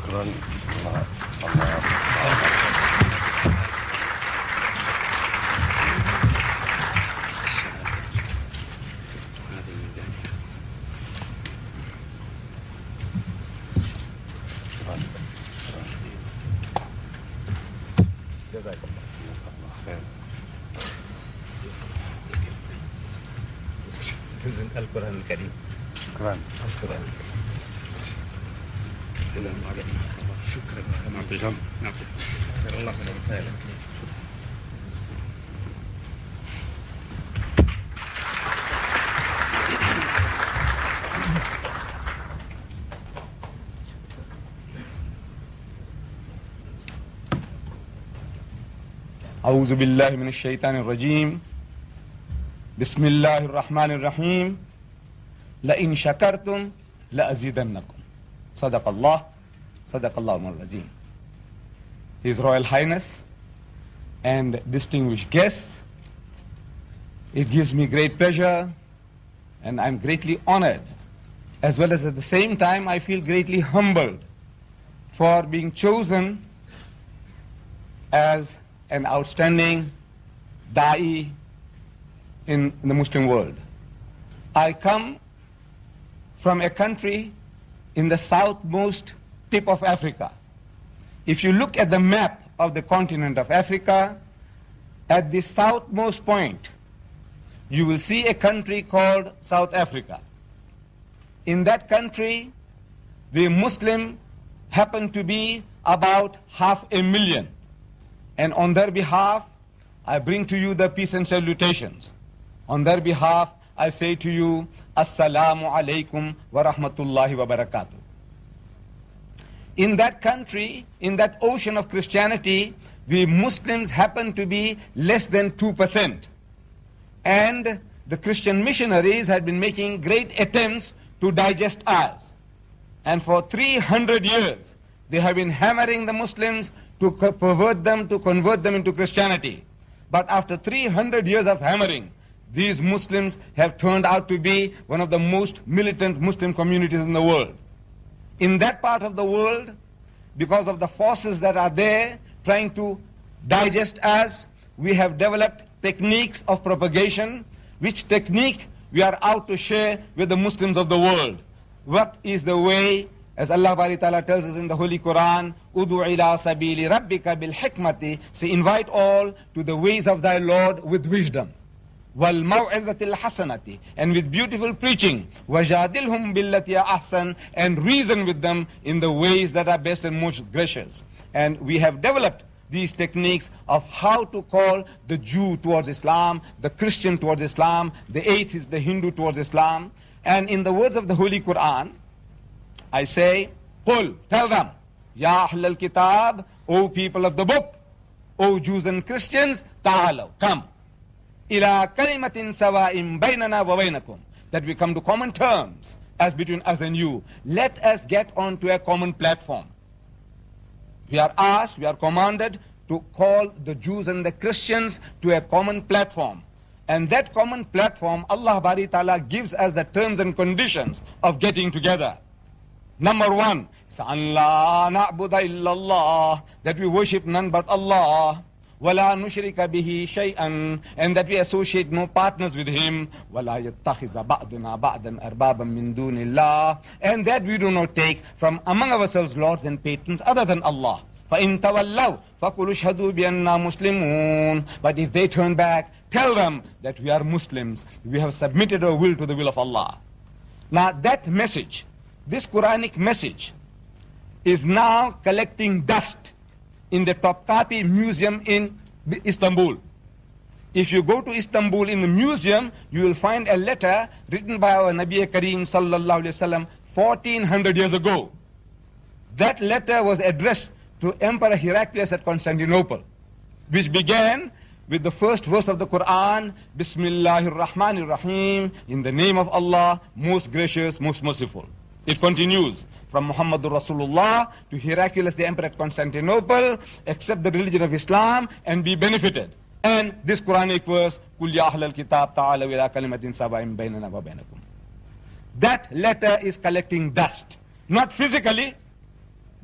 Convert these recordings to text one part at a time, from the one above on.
شكرا. الله جزاك الله خير. حزن القرآن الكريم. شكرا. القرآن شكرا. جزم. خير الله خير. أعوذ بالله من الشيطان الرجيم. بسم الله الرحمن الرحيم. لئن شكرتم لأزيدنكم. صدق الله العظيم. His Royal Highness and distinguished guests, it gives me great pleasure and I'm greatly honored, as well as at the same time I feel greatly humbled for being chosen as an outstanding da'i in the Muslim world. I come from a country in the southmost tip of Africa. If you look at the map of the continent of Africa, at the southmost point, you will see a country called South Africa. In that country, the Muslim happen to be about 500,000. And on their behalf, I bring to you the peace and salutations. On their behalf, I say to you, Assalamu alaikum wa rahmatullahi wa barakatuh. In that country, in that ocean of Christianity, we Muslims happen to be less than 2%. And the Christian missionaries had been making great attempts to digest us. And for 300 years, they have been hammering the Muslims to pervert them, to convert them into Christianity. But after 300 years of hammering, these Muslims have turned out to be one of the most militant Muslim communities in the world. In that part of the world, because of the forces that are there trying to digest us, we have developed techniques of propagation, which technique we are out to share with the Muslims of the world. What is the way? As Allah Bari Ta'ala tells us in the Holy Quran, Udu ila sabili rabbika bil hikmati, say invite all to the ways of thy Lord with wisdom. Wal maw'izatil hasanati, and with beautiful preaching. Wajadilhum billati ahsan, and reason with them in the ways that are best and most gracious. And we have developed these techniques of how to call the Jew towards Islam, the Christian towards Islam, the atheist, the Hindu towards Islam. And in the words of the Holy Quran, I say, Qul, tell them, Ya Ahlal Kitab, O people of the book, O Jews and Christians, ta'alaw, come. Ila kalimatin sawa'in baynana wa baynakum, that we come to common terms as between us and you. Let us get onto a common platform. We are asked, we are commanded to call the Jews and the Christians to a common platform. And that common platform, Allah Bari Ta'ala gives us the terms and conditions of getting together. Number one, Allah na'budu illallah, that we worship none but Allah. Wala nushrika bihi shay'an, and that we associate no partners with Him. Wala yattakhiza ba'duna ba'dan arbaban min dunillah, and that we do not take from among ourselves lords and patrons other than Allah. فَإِن تَوَلَّوْا فَقُلُوا اشْهَدُوا بِأَنَّا مُسْلِمُونَ. But if they turn back, tell them that we are Muslims. We have submitted our will to the will of Allah. Now that message, this Quranic message, is now collecting dust in the Topkapi Museum in Istanbul. If you go to Istanbul in the museum, you will find a letter written by our Nabi Kareem sallallahu alayhi wa sallam 1400 years ago. That letter was addressed to Emperor Heraclius at Constantinople, which began with the first verse of the Quran, Bismillahir Rahmanir Rahim, in the name of Allah, most gracious, most merciful. It continues from Muhammadur Rasulullah to Heraclius the Emperor at Constantinople, accept the religion of Islam and be benefited. And this Quranic verse, Qul ya ahlal kitab ta'alaw ila kalimatin saba'in baynana wa baynakum. That letter is collecting dust. Not physically,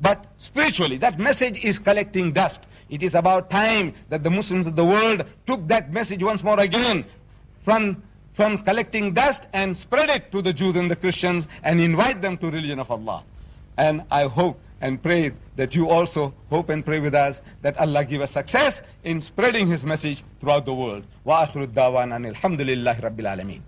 But spiritually, that message is collecting dust. It is about time that the Muslims of the world took that message once more again from collecting dust and spread it to the Jews and the Christians and invite them to religion of Allah. And I hope and pray that you also hope and pray with us that Allah give us success in spreading His message throughout the world. Wa akhiru da'wana alhamdulillahi rabbil alameen.